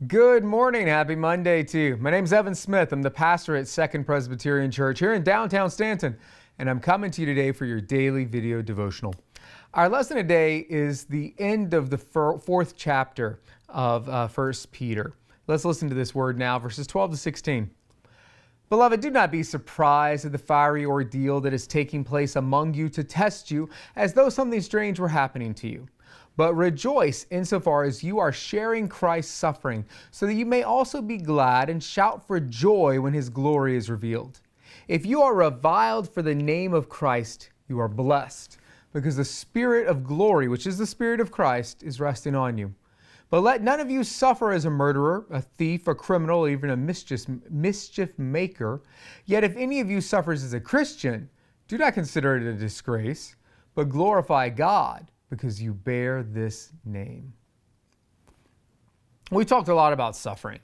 Good morning. Happy Monday to you. My name's Evan Smith. I'm the pastor at Second Presbyterian Church here in downtown Stanton, and I'm coming to you today for your daily video devotional. Our lesson today is the end of the fourth chapter of 1 Peter. Let's listen to this word now, verses 12 to 16. Beloved, do not be surprised at the fiery ordeal that is taking place among you to test you, as though something strange were happening to you. But rejoice insofar as you are sharing Christ's suffering, so that you may also be glad and shout for joy when his glory is revealed. If you are reviled for the name of Christ, you are blessed, because the Spirit of glory, which is the Spirit of Christ, is resting on you. But let none of you suffer as a murderer, a thief, a criminal, or even a mischief maker. Yet if any of you suffers as a Christian, do not consider it a disgrace, but glorify God, because you bear this name. We talked a lot about suffering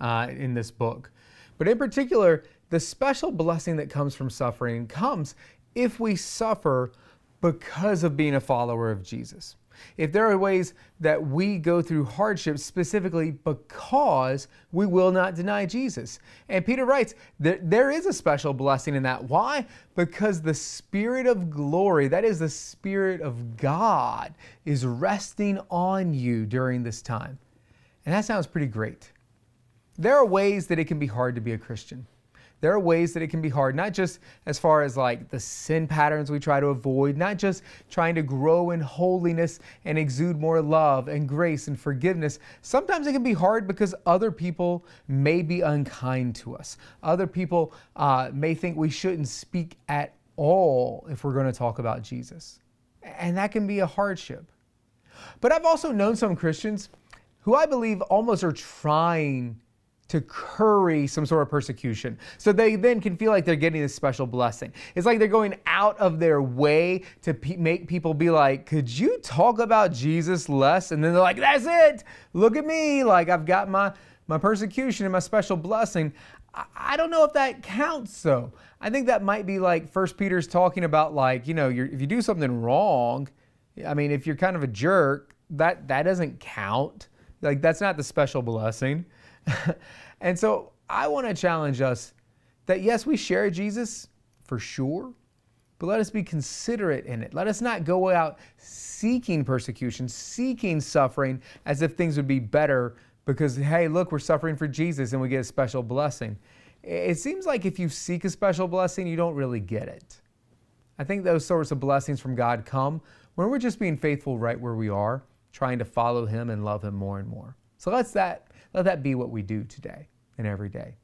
in this book, but in particular, the special blessing that comes from suffering comes if we suffer because of being a follower of Jesus. If there are ways that we go through hardships specifically because we will not deny Jesus. And Peter writes that there is a special blessing in that. Why? Because the Spirit of glory, that is the Spirit of God, is resting on you during this time. And that sounds pretty great. There are ways that it can be hard to be a Christian. There are ways that it can be hard, not just as far as like the sin patterns we try to avoid, not just trying to grow in holiness and exude more love and grace and forgiveness. Sometimes it can be hard because other people may be unkind to us. Other people may think we shouldn't speak at all if we're going to talk about Jesus. And that can be a hardship. But I've also known some Christians who I believe almost are trying to curry some sort of persecution, so they then can feel like they're getting this special blessing. It's like they're going out of their way to make people be like, could you talk about Jesus less? And then they're like, that's it. Look at me. Like I've got my persecution and my special blessing. I don't know if that counts though. I think that might be like 1 Peter's talking about like, if you do something wrong, I mean, if you're kind of a jerk, that doesn't count. Like that's not the special blessing. And so I want to challenge us that yes, we share Jesus for sure, but let us be considerate in it. Let us not go out seeking persecution, seeking suffering as if things would be better because, hey, look, we're suffering for Jesus and we get a special blessing. It seems like if you seek a special blessing, you don't really get it. I think those sorts of blessings from God come when we're just being faithful right where we are, trying to follow him and love him more and more. So let that be what we do today and every day.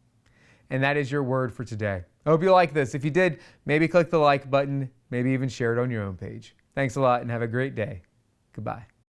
And that is your word for today. I hope you like this. If you did, maybe click the like button, maybe even share it on your own page. Thanks a lot and have a great day. Goodbye.